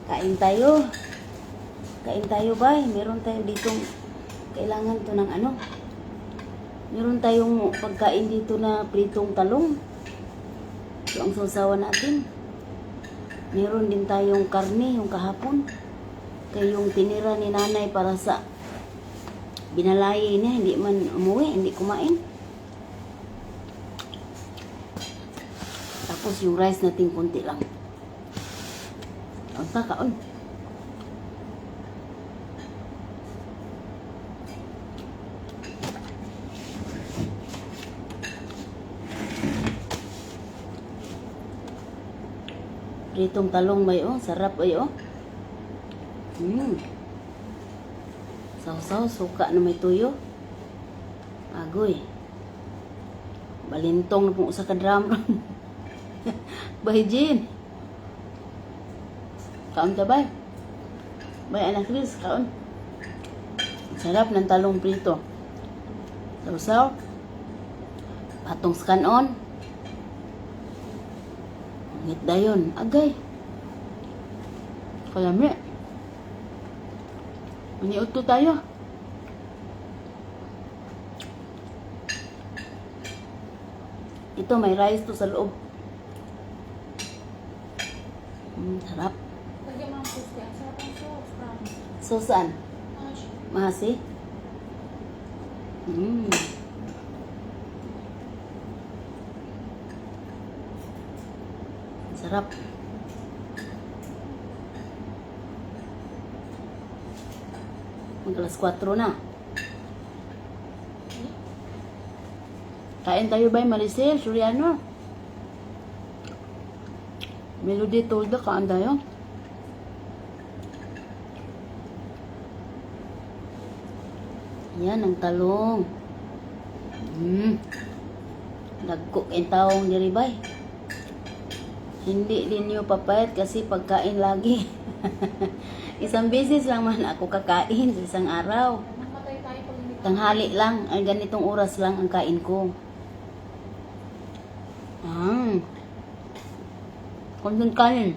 Kain tayo. Kain tayo ba? Meron tayo ditong kailangan to ng ano. Meron tayong pagkain dito na pritong talong. Ito ang sausawan natin. Meron din tayong karne yung kahapon. Kaya yung tinira ni nanay para sa binalay niya, hindi man umuwi, hindi kumain. Tapos yung rice natin konti lang. Ang kakaon. Pritong talong ba yun? Sarap ba yun? Sausaw, suka na may tuyo. Agoy. Balintong na pong usa ka drum. Bay, Jean. Kaon ka ba? Bay, anak Chris, kaon. Sarap ng talong prito. Sausaw. Patong scan-on. Ngit dayon. Agay. Kalami. Maniuto tayo. Ito, may rice to sa loob. Sarap. Lagyan mo ang sauce kaya. Sarap ang sauce. So, saan? Mash. Mahasi? Sarap. Mag-alas 4 na. Kain tayo ba, Maricel? Suriano? Melody Tolda, kaan tayo? Yan, ang talong. Nagcook ang taong diribay. Hindi din nyo papayat kasi pagkain lagi. Isang beses lang man ako kakain sa isang araw. Namatay tayo pag hindi Tanghali lang, ang ganitong oras lang ang kain ko. Konting kanin.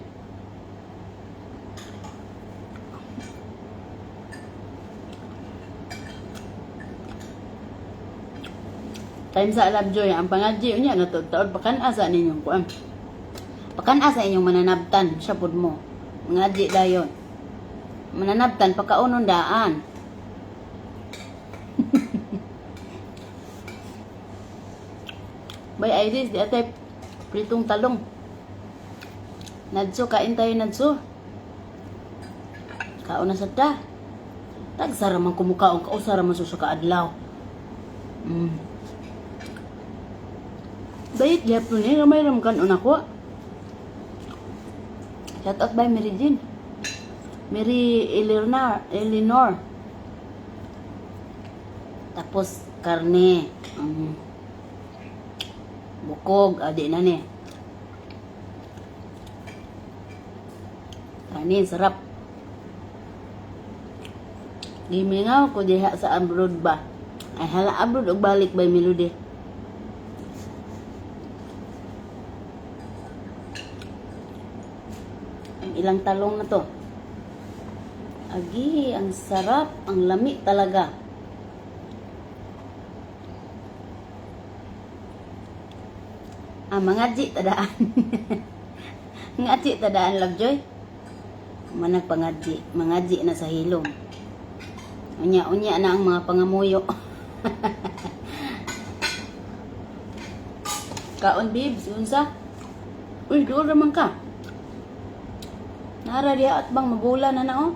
Time sa Alabjoy, ang pangadji niya, natutaod, pakanasa ninyong kuan. Pakanasa inyong mananabtan, siya pud mo. Mangadji dayon. Mananabtan, pagkaunon daan. Bay Iris, di atay pritong talong. Nadso, kain tayo nadso. Kaon na sa ta. Tagsara man kumukaon, kausara man sa kaadlaw. Bayit gyapon ni ramay ram kanon ako. Shout out by Mary Jean. Mary Eleanor. Tapos karne. Bukog, adi na ni. Kanin, sarap. Gimingaw ko diha sa abroad ba. Ay hala abroad og balik by Melody. Ang ilang talong na to. Agi, ang sarap, ang lami talaga. Mangadji tadaan. Ngadji tadaan, Lovejoy. Manag pangadji, mangadji na sa hilom. Unya na ang mga pangamuyo. Kaon, bibs, unsa? Uy, doon naman ka. Nara diya at bang mabula na na, oh.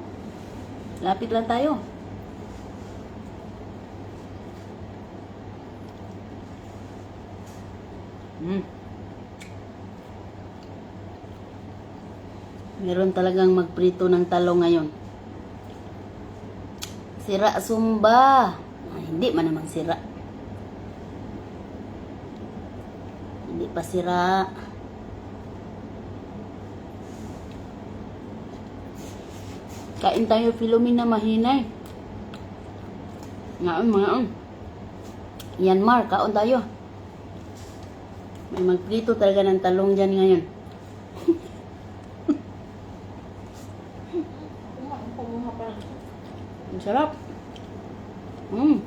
Lapit lang tayo. Meron talagang magprito ng talong ngayon. Sira sumba. Hindi man namang sira. Hindi pa sira. Kain tayo, Philomena Mahinay. Ngaon. Yan, Mar, kaon tayo. May magprito talaga ng talong dyan ngayon. Masarap. Mm.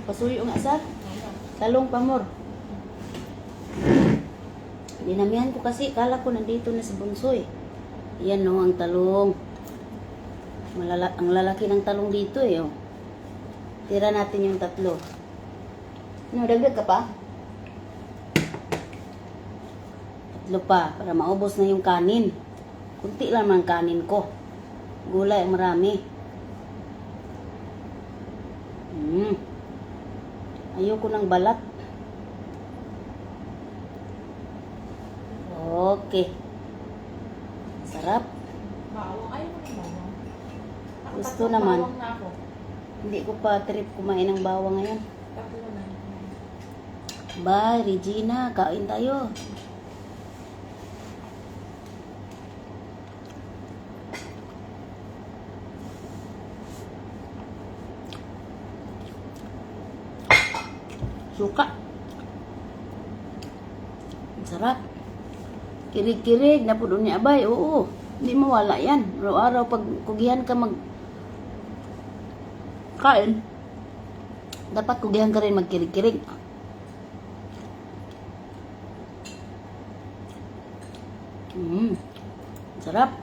Pasuyo nga sir. Talong pamor. Dinamihan ko kasi, kala ko nandito na si Bunsoy. Yan no, ang talong. Ang lalaki ng talong dito eh. Oh. Tira natin yung 3. Ano, dagdag ka pa? 3 pa, para maubos na yung kanin. Kunti lang ang kanin ko. Gulay, marami. Ayoko ng balat. Okay. Sarap. Bawang. Ayaw ko ng bawang. Gusto naman. Bawang na ako. Hindi ko pa trip kumain ng bawang ngayon. 3 na. Bye, Regina. Kain tayo. Suka. Ang sarap. Kirig-kirig na po doon ni Abay. Oo. Hindi mawala yan. Araw-araw pag kugihan ka kain, dapat kugihan ka rin magkirig-kirig. Sarap.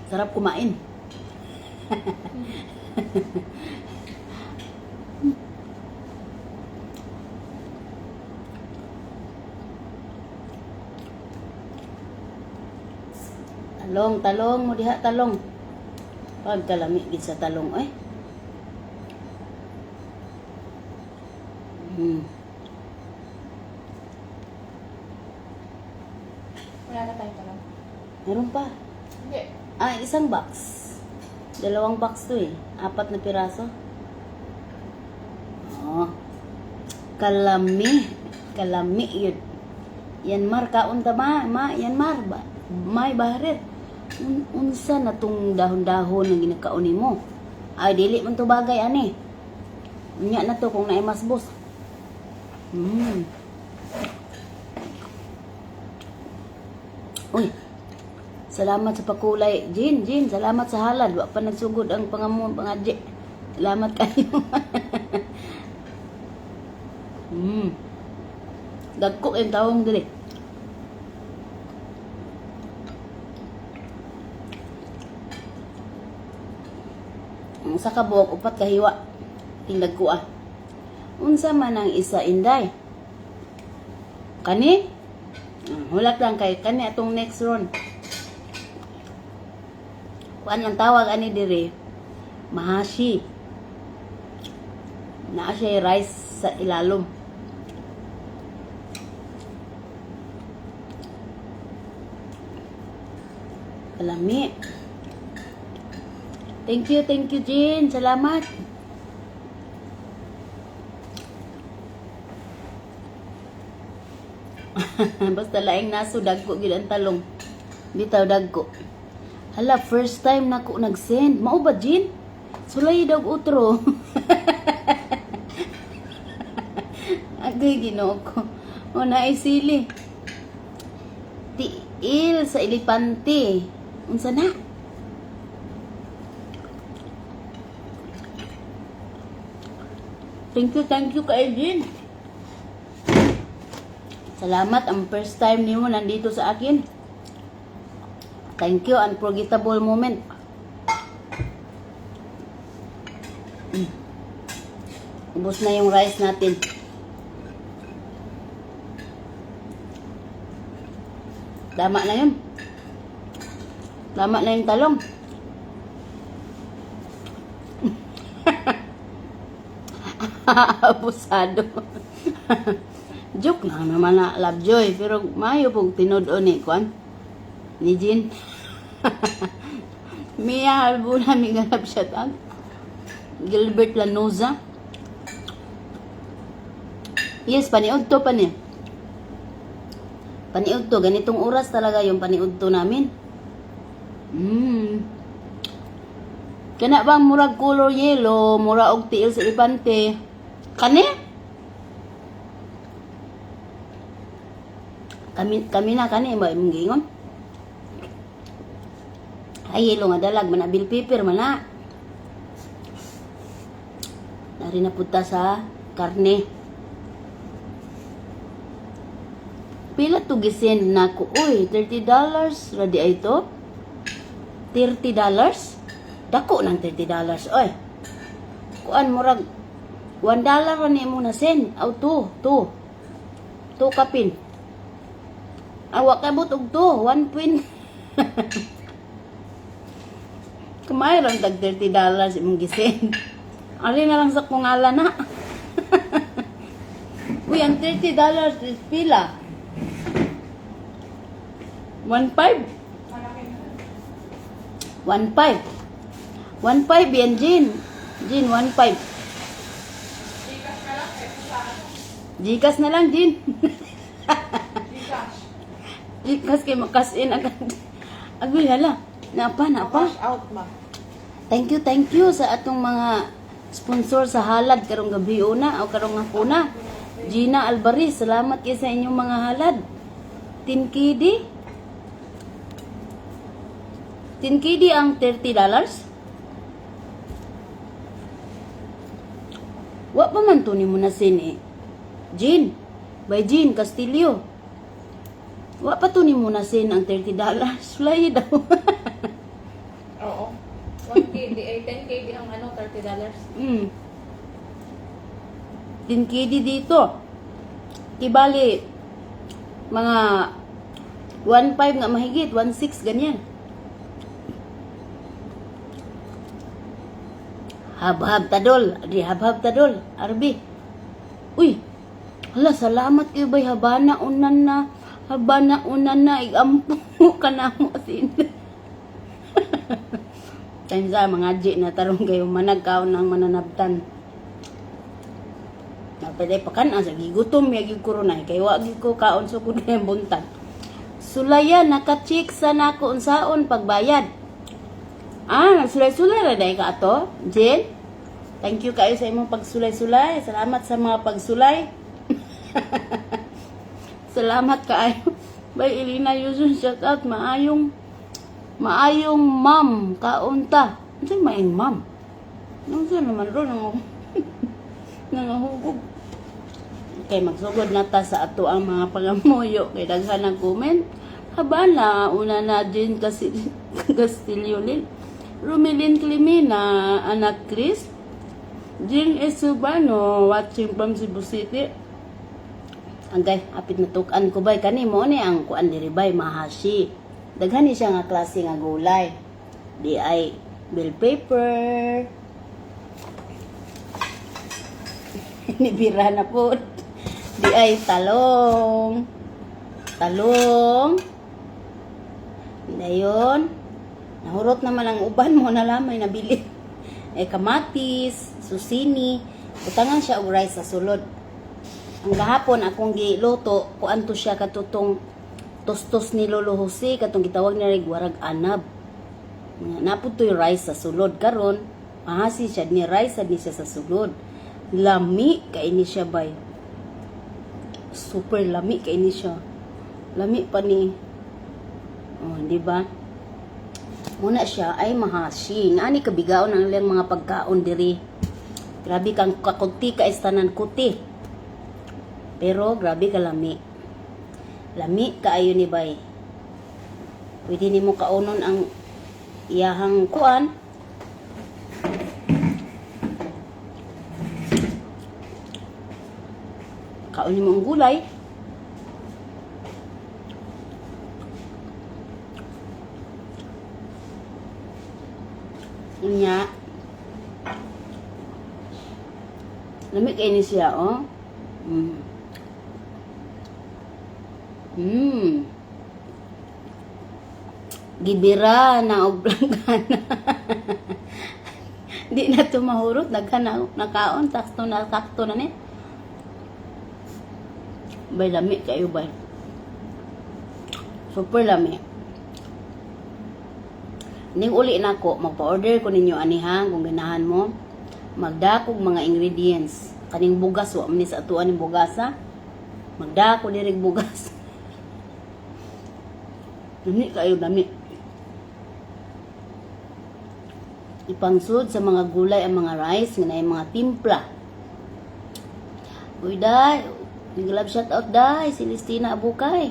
Sarap kumain. Talong mo diha talong. Pagkalami gid sa talong eh. Wala na tayo talong. Meron pa. Hindi. Isang box. 2 box to eh. 4 na piraso. Oh. Kalami yun. Yan mar kaon ta ma, yan mar ba. May baharit. Unsa na tong dahon-dahon nga ginakaon nimo? Ay dili man to bagay ani. Unya na to kung naay masbos. Uy. Salamat sa pakulay. Jin, salamat sa halal. Wa pa nagsugod ang pangamon pangadji. Salamat kayo. Dagko yung tawong dili. Ang sa kabuok, 4 kahiwa. Tingdag ko ah. Unsa man ang isa inday? Kani? Hulat lang kay kani atong next round. Kuan ang tawag ani diri? Mahashi. Naa siya rice sa ilalom. Kalami. Thank you, Jean. Salamat. Basta laing naso, dagko gid ang talong. Bitaw dagko. Hala, first time na ko nag-send. Mao ba, Jean? Sulay daw utro. Agay ginoo ko. O, naisili. Tiil sa elepante. Unsa na? Thank you kay Jean. Salamat ang first time nimo nandito sa akin. Thank you, unforgettable moment. Ubos na yung rice natin. Tama na yun. Tama na yung talong. Abusado. Joke lang naman na Lovejoy. Pero mayo pong tinudo ni Kwan. Ni Jean. Mia Albuna mi ganap siya tag. Gilbert Lanoza. Yes, paniud to pa ni. Paniud to. Ganitong oras talaga yung paniud to namin. Kana bang murag color yellow, mura og tiil sa ipante. Kani? Kami na kani ba imong gingon? Ay, yelo nga dalag, man bill paper, man na. Dari na punta sa karne. Pila to gisend na ko? Uy, $30. Radi ay ito? $30? Dako ng $30. Oy. Kuan murag $1 ra ni mo na send. Aw to. To kapin. Awa ka but og to, 1 pin. Kamay lang tag $30 imong gisend. Ali na lang sa kungalan na. Uy, ang $30 is pila. 1.5? Malaki na. 1.5. 1.5 yan, Jin. Jin, 1.5. Gcash ka lang, eh, sa ano? Gcash na lang, Jin. Gcash. Gcash kay makas-in agad. Agul, hala. Napa? Cash out, ma. Thank you sa atong mga sponsor sa halad karong gabi una o karong hapuna. Gina Alvarez, salamat kay sa inyong mga halad. Tinkidi ang $30. Wa pa man to ni mo na sin eh. Jean, by Jean Castillo. Wa pa to ni mo na sin ang $30. Sulay daw. Oo. 1KD, 10KD ang ano, $30. Mm. 10KD dito. Kibali, mga 1.5 nga mahigit, 1.6 ganyan. Habhab tadol, habhab tadol, Arbi. Uy, hala, salamat kayo bay, habana unan na, igampo ka na mo sin. Time sa mga G na tarong kayo managkaon ng mananabtan. Napaday pa kan sa gigutom yagi corona kay wa gid ko kaon so kun buntag. Sulaya naka-check sa nako unsaon pagbayad. Sulay-sulay ra day ka ato, Jen. Thank you kayo sa imong pagsulay-sulay. Salamat sa mga pagsulay. Salamat kaayo. Bay Elena Yusun, shout out maayong ma'am kaunta. Unsay maayong ma'am? Unsa naman ro nang nangahugog. Kay magsugod na ta sa ato ang mga pangamuyo kay daghan ng comment. Habana una na din kasi Castillo Lil. Rumilin Climina, anak Chris. Jean Esubano, watching from Cebu City. Angay, apit na tukan ko bay kani mo ni ang kuan diri bay mahashi. Daghan ni siya nga klase nga gulay. Di ay bell pepper. Nibira na po. Di ay talong. Dayon. Nahurot naman ang uban mo na lamay nabili. Kamatis, susini. Utangan siya og rice sa sulod. Ang gahapon akong giluto, kuan to siya katutong tostos ni Lolo Jose, katong gitawag na rig warag anab. Napud to yung rice sa sulod karon, mahasi siya ni rice ni siya sa sulod. Lami kay ni siya bay. Super lami kay ni siya. Lami pa ni. Oh, di ba? Muna siya ay mahasi. Naani kabigaon ang ilang mga pagkaon diri. Grabe kang kakunti ka istanan kuti. Pero grabe ka lami. Lami kaayo ni bay. Pwede nimo kaunon ang iyahang kuan. Kaunin mo ang gulay. Nya. Lami kay ni siya, oh. Gibira na og planggana. Di na tumahurot, nakaon, sakto na ni. Bay lami kayo bay. Super lami. Ning uli nako, magpa-order ko ninyo aniha kung ganahan mo. Magdakog mga ingredients. Kaning bugas, wa man ni sa atuan ning bugasa. Magdako dirig bugas. Lami kayo lami. Ipangsud sa mga gulay ang mga rice nga na mga timpla. Uy, day. Nag-love shout out, day. Celestina Abukay.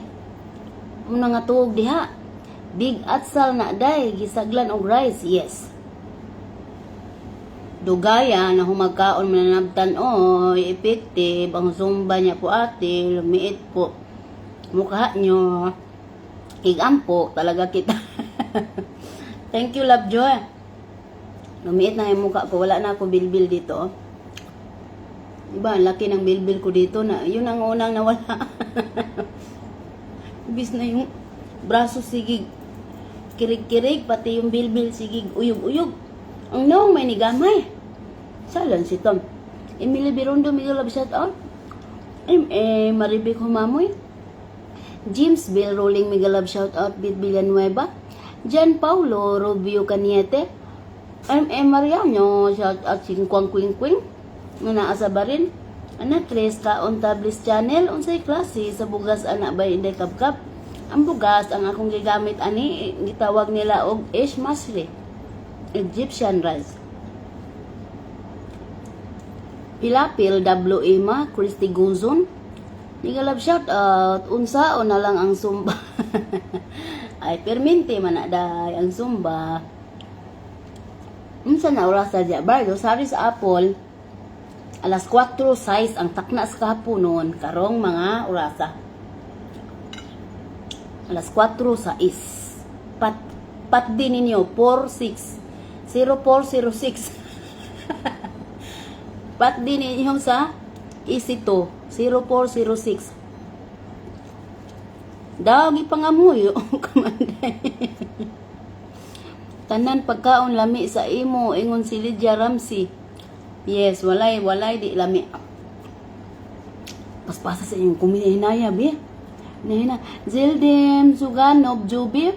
Muna nga tuog diha. Big atsal na, day. Gisaglan og rice. Yes. Dugaya na humagkaon mananabtan oy. Effective. Ang zumba niya po ate. Lumiit po. Mukha nyo. Igampo. Talaga kita. Thank you, Love Joy. Lumiit na yung mukha ko. Wala na ako bilbil dito. Diba, ang laki ng bilbil ko dito na yun ang unang nawala. Ibis na yung braso sigig kirig-kirig, pati yung bilbil sigig uyog-uyog. Ang naong may nigamay. Salan si Tom. Emily Birondo, Miguel Love shout out. Maribik Humamoy. James Bill Rolling, Miguel Love shout out. Bit Villanueva. Jan Paulo Rubio Caniete. Mariano shout out. Singkwang Quing Quing. Nga naa sa barin. Anak Tres kaon tablis channel unsay klase sa bugas ana ba inday kapkap. Ang bugas ang akong gigamit ani gitawag nila og ish masri. Egyptian rice. Pilapil W Ema Christy Guzon. Nigalab shout out unsa o na lang ang sumba. Ay permente man na day ang sumba. Unsa na oras sa Bardo sari sa Apple. Alas 4:06 ang takna sa kahaponon karong mga orasa. Alas 4:06. Pat din ninyo 46 0406. Pat din ninyo sa EC2 0406. Dagi pangamuyo kamanday. Tanan pagkaon lami sa imo ingon si Lydia Ramsey. Yes, walay di lami. Paspasa sa inyong kumihinaya, bi. Nahina. Zildem, Suganov, Jubi.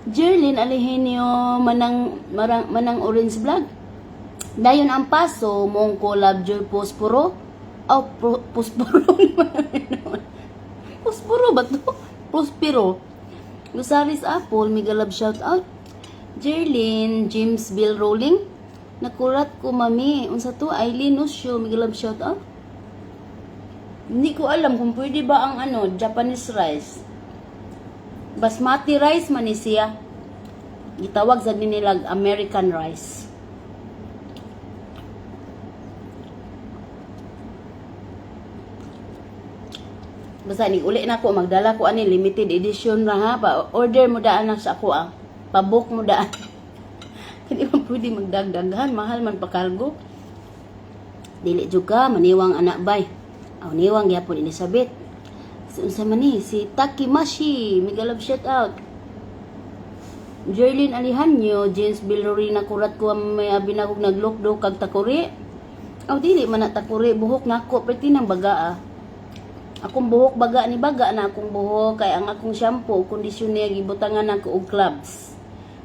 Jerlin, Alihenio, manang orange vlog. Dayon ang paso, mong collab, Joy Posporo. Oh, Posporo. Posporo ba to? Prospero. Lusaris Apple, Miguel Love shout out. Jerlin, James Bill Rolling. Nakurat ko, mami. Unsa to? Aileen Nusyo. Miguel Love shout out. Hindi ko alam kung pwede ba ang Japanese rice. Basmati rice man ni siya. Gitawag sa nilag American rice. Basta ni uli na ko magdala ko ani limited edition ra ha. Order mo daan na sa ako Pabook mo daan. Hindi man pwede magdagdagan. Mahal man pakargo. Dili juga maniwang anak bay. Aw niwang gyapon Elizabeth. Unsa man ni si Takimashi. Miguel Love shout out. Jerlyn Alihanyo, James Bilorina kurat ko may abinagog naglokdo kag takuri. Aw dili man na takuri buhok nako pwede nang baga Akong buhok baga ni baga na akong buhok kay ang akong shampoo kondisyoner gibutangan nako og clubs.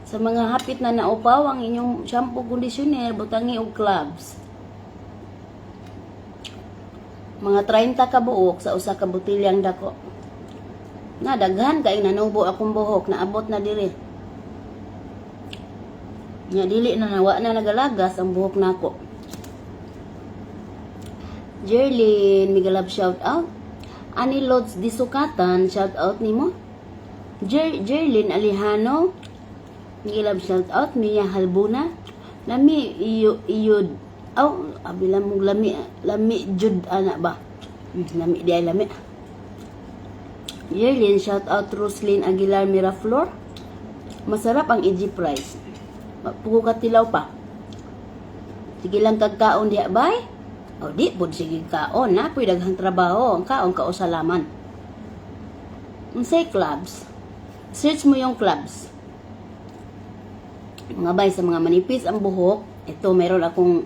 Sa mga hapit na naupaw ang inyong shampoo conditioner, butangi og clubs. Mga 30 ka buok sa usa ka botilyang dako. Na daghan kay nanubo akong buhok, naabot na diri. Nya dili na nawa na nagalagas ang buhok nako. Jerlyn, Miguel Love shout out. Ani Lods Disukatan, shout out nimo. Jerlyn Alihano, Miguel Love shout out. Mia Halbuna, lami iyod. Aw, abilang mong lami jud ana ba? Lami di ay lami. Jerlyn shout out. Roslyn Aguilar Miraflor. Masarap ang Egypt rice. Pugo katilaw pa. Sige lang kagkaon diha bay. O di pod sige kaon na pwede daghang trabaho ang kaon ka o salaman. Unsay clubs? Search mo yung clubs. Mga bay sa mga manipis ang buhok, ito mayroon akong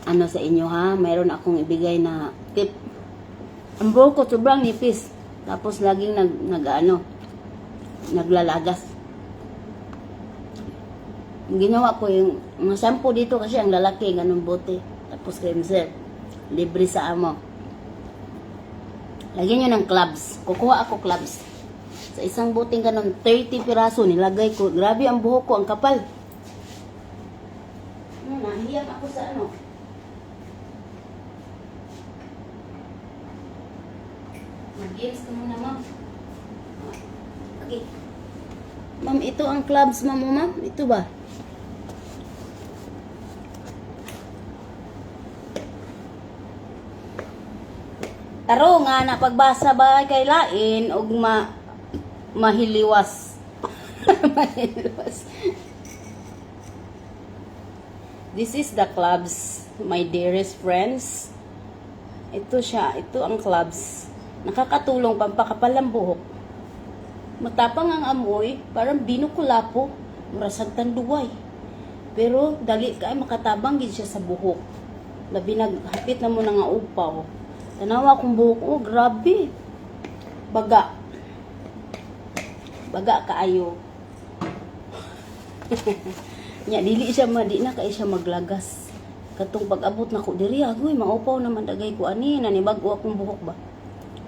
sa inyo ha, mayroon akong ibigay na tip. Ang buhok ko sobrang nipis. Tapos laging naglalagas. Ginawa ko yung mga shampoo dito kasi ang lalaki ganun bote. Tapos cleanser. Libre sa amo. Lagyan nyo ng clubs. Kukuha ako clubs. Sa isang buting ganun, 30 piraso nilagay ko. Grabe ang buhok ko, ang kapal. Hiyang ako sa ano. Mag-games ka muna, ma'am. Okay. Ma'am, ito ang clubs, ma'am, o, ma'am? Ito ba? Taro nga na pagbasa ba kay lain og mahiliwas. Mahiliwas. This is the clubs, my dearest friends. Ito siya, ito ang clubs. Nakakatulong pampakapal ang buhok. Matapang ang amoy, parang binukulapo, murasag tanduway. Pero dali kay makatabang gid siya sa buhok. Labi naghapit na mo na nga upaw. Tanawa kong buhok, oh grabe. Baga. Baga kaayo. Nya dili siya di na kay siya maglagas. Katong pag-abot na ko diri agoy maupaw naman dagay ko ani nanibag-o akong buhok ba.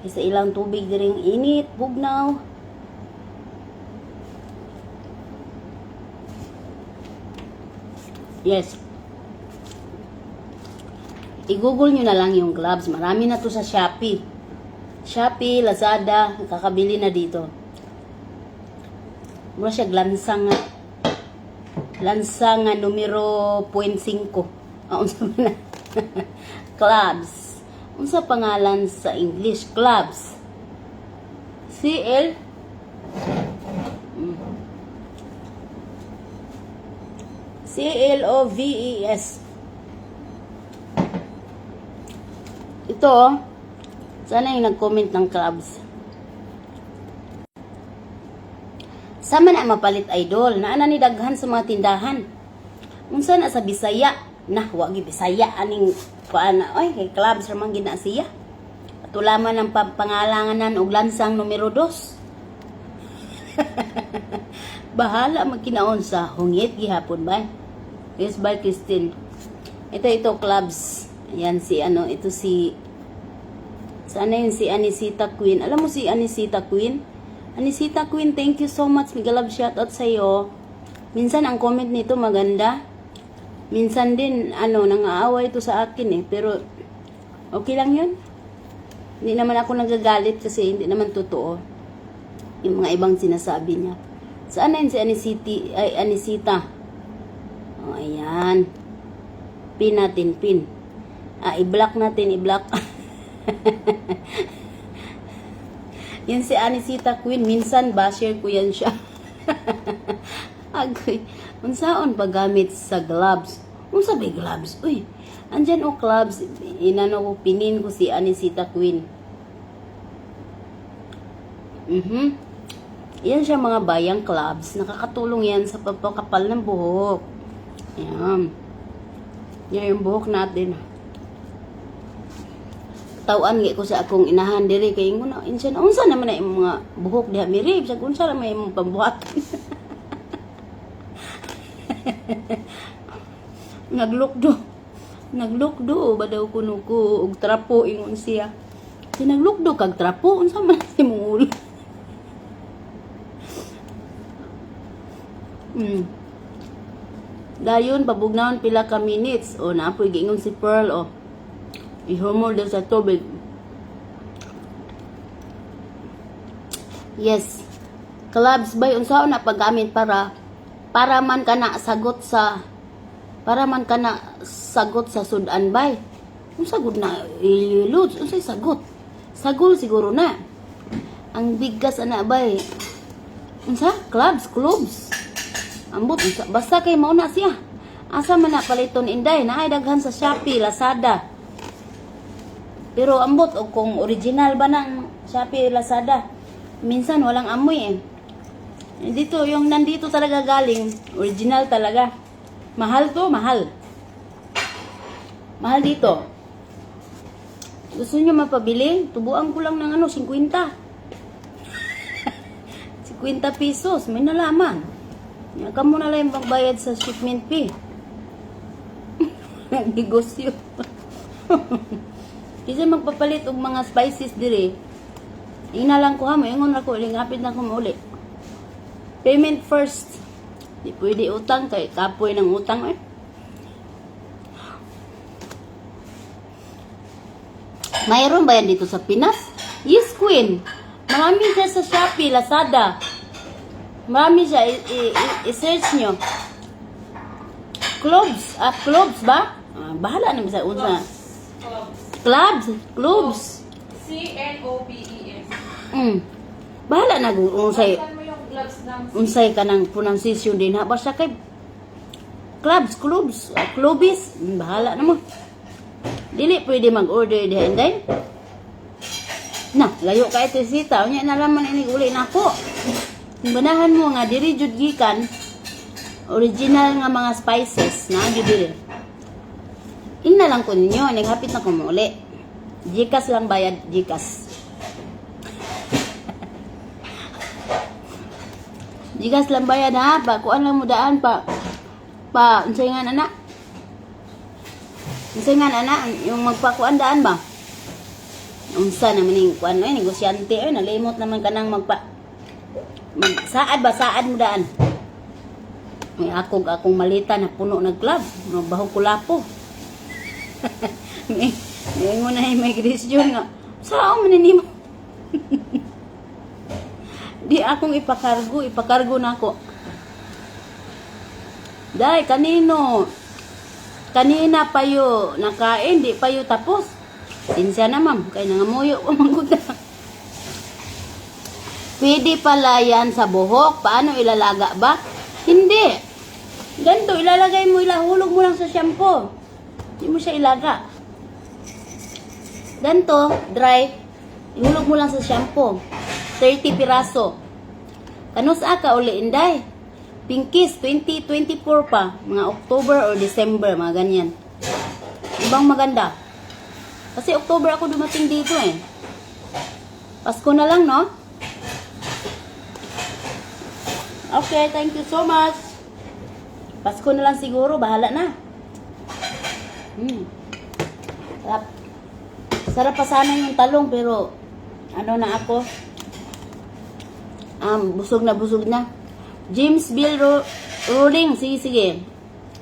Sa ilang tubig diri ang init, bugnaw. Yes. I-google nyo na lang yung gloves. Marami na to sa Shopee. Shopee, Lazada, kakabili na dito. Mura siya glansang nga. Lansang nga numero 0.5. Unsa man na. Clubs. Unsa pangalan sa English? Clubs. CL CLOVES. Ito, sana yung nag-comment ng clubs. Sama na mapalit idol, naana ni daghan sa mga tindahan. Unsa na sa Bisaya, wagi Bisaya aning paana, oy kay clubs ramang gina siya. Patulaman ng pangalanganan og lansang numero 2. Bahala magkinaon sa hungit gihapon ba? Yes, by Christine. Ito clubs. Ayan si ito si sana yun si Anisita Queen. Alam mo si Anisita Queen? Anisita Queen, thank you so much. Mega love shoutout sa iyo. Minsan ang comment nito maganda. Minsan din nang-aaway ito sa akin eh, pero okay lang 'yun. Hindi naman ako nagagalit kasi hindi naman totoo yung mga ibang sinasabi niya. Saan na yun si Anisita? O, ayan. Pin natin, pin. I-block natin, i-block. Yan si Anisita Queen. Minsan, basher ko yan siya. Agoy. Unsaon paggamit sa gloves? Unsa ba gloves? Uy, andyan o gloves. Pinin ko si Anisita Queen. Yan siya mga bayang clubs. Nakakatulong yan sa pagpapakapal ng buhok. Ayan. Yan yung buhok natin. Tawaan ko sa akong inahan diri kay mo na insan unsa naman na yung mga buhok diha mirib sa unsa ra may imong pambuhat. Naglukdo ba daw kuno ko og trapo ingon siya. Naglukdo kag trapo unsa man imong ulo. Dayon pabugnaon pila ka minutes o naapoy giingon si Pearl o ihumol daw sa tubig. Yes, clubs bay unsaon na paggamit para man kana sagot sa sudan bay. Unsa gud na ilulod unsay sagot? Sagol siguro na. Ang bigas ana bay. Unsa? Clubs. Ambot basta kay mao na siya. Asa man na paliton inday naay daghan sa Shopee, Lazada. Pero ambot o kung original ba ng Shopee, Lazada, minsan walang amoy eh. Dito yung nandito talaga galing, original talaga. Mahal to, mahal. Mahal dito. Gusto niyo mapabili? Tubuan ko lang ng 50. 50 pesos, may nalaman. Kamu na lang magbayad sa shipment fee. Negosyo. Kasi magpapalit og mga spices dire. Ina lang ko ha, moingon ako, lingapit na ko mauli. Payment first. Di pwede utang kay kapoy ng utang eh. Mayroon ba yan dito sa Pinas? Yes, Queen. Marami siya sa Shopee, Lazada. Marami siya. I-search nyo. Cloves ba? Bahala naman sa unsa. Cloves. C-N-O-B-E-S. Bahala na unsay Saan mo yung gloves ng unsay ka ng pronunciation din ha. Basta kay cloves, bahala na mo. Dili pwede mag-order diha inday. Na, layo ka ito sita. Unya na laman ini uli na ako. Banahan mo nga diri jud gikan original nga mga spices na jud diri. Inna lang ko ninyo, naghapit na ko mo uli. Gcash lang bayad, Gcash. Gcash lang bayad ha, pa kuan lang mo daan pa unsay nga ana? Unsay nga ana yung magpakuan daan ba? Unsa naman ning kuan ay negosyante ay nalimot naman kanang saad mo daan. May akong malita na puno ng club, mabaho kulapo. may mo na may Christian nga. Sao man nimo? Di akong ipakargo na ako. Dai kanina pa yo nakain, di pa yo tapos. Sinsya na ma'am, kay nangamuyo ko mangguda. Pwede pala yan sa buhok. Paano ilalaga ba? Hindi. Ganito, ilalagay mo, ilahulog mo lang sa shampoo. Hindi mo siya ilaga. Ganito, dry. Ihulog mo lang sa shampoo. 30 piraso. Kanus aka uli inday. Pinkies, 2024 pa. Mga October or December, mga ganyan. Ibang maganda. Kasi October ako dumating dito eh. Pasko na lang, no? Okay, thank you so much. Pasko na lang siguro, bahala na. Sarap. Sarap pa sana yung talong, pero ano na ako? Busog na. James Bill Rolling, sige.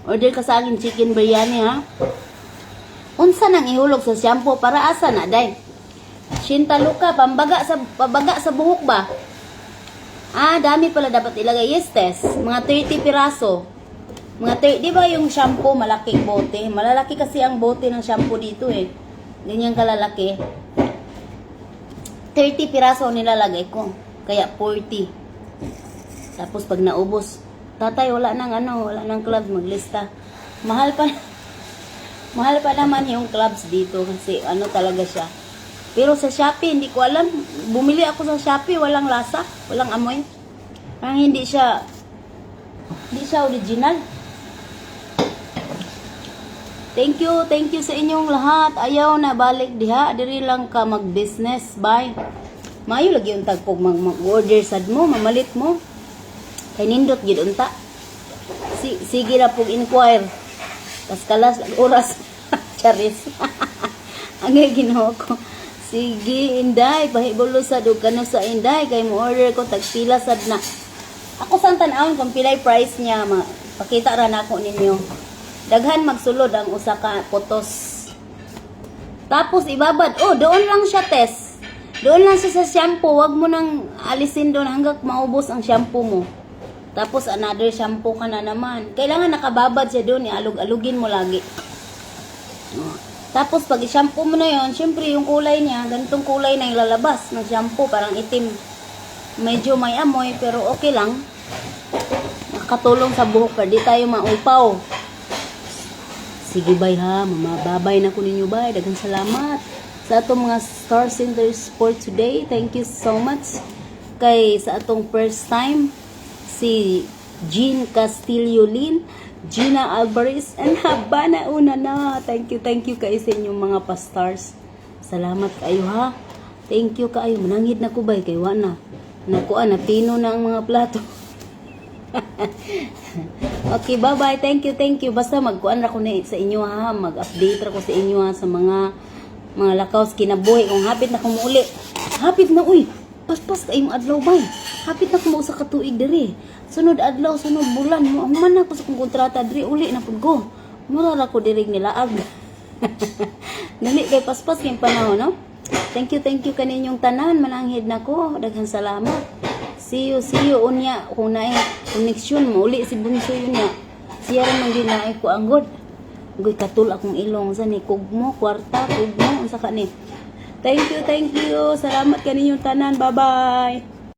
Order ka sa akin chicken biryani ha. Unsa nang ihulog sa shampoo para asa na day? Shintaluka, pabaga sa buhok ba? Dami pala dapat ilagay. Yes, test. Mga 30 piraso. Di ba yung shampoo malaking bote? Malalaki kasi ang bote ng shampoo dito eh. Ganyan kalalaki. 30 piraso nilalagay ko. Kaya 40. Tapos pag naubos, tatay wala nang club, maglista. Mahal pa naman yung clubs dito kasi talaga siya. Pero sa Shopee, hindi ko alam. Bumili ako sa Shopee, walang lasa, walang amoy. Parang hindi siya original. Thank you sa inyong lahat. Ayaw na balik diha. Diri lang ka mag-business. Bye. Mayo lagi yung tagpog mag-order sad mo, mamalit mo. Kay nindot gid unta. Sige ra pug inquire. Tas kalas oras. Charis. Ang ginawa ko. Sige, inday, pahibulo sa dugano sa inday kay mo order ko tagpila sad na. Ako sang tan-awon kung pilay price niya, pakita ra nako ninyo. Daghan magsulod ang usa ka potos. Tapos ibabad. Doon lang siya test. Doon lang siya sa shampoo, wag mo nang alisin doon hanggang maubos ang shampoo mo. Tapos another shampoo ka na naman. Kailangan nakababad siya doon, alug-alugin mo lagi. Tapos pag i-shampoo mo na yon, syempre yung kulay niya, ganitong kulay na yung lalabas ng shampoo, parang itim. Medyo may amoy, pero okay lang. Nakatulong sa buhok, pero di tayo maupaw. Sige bay ha, mamababay na ko ninyo bay. Daghang salamat sa atong mga Star Centers for today. Thank you so much. Kay sa atong first time, si Jean Castillo Lin, Gina Alvarez, and Habana una na. Thank you kayo sa inyong mga pastars. Salamat kayo ha. Thank you kayo. Manangid na ko bay kay wana. Nakuha na pino na ang mga plato. Okay, bye-bye. Thank you. Basta magkuan ra ko na sa inyo ha. Mag-update ra ko sa inyo ha sa mga lakaws kinabuhi. Kung hapit na kumuli. Hapit na uy. Paspas kay mo adlaw bay. Hapit na kumo sa katuig diri. Sunod adlaw, sunod bulan mo. Human na ko sa kong kontrata diri uli na pud ko. Mura ra ko diri nilaag. Dali kay paspas kay panahon, no? Thank you kaninyong tanan. Mananghid nako. Daghang salamat. See you unya. Kung naay connection mo, uli si Bunso yun niya. Siya rin man ginaay ko anggod. Goy katul akong ilong sa ni kugmo, kwarta, kugmo, unsa ka ni. Thank you. Salamat kaninyong tanan. Bye-bye.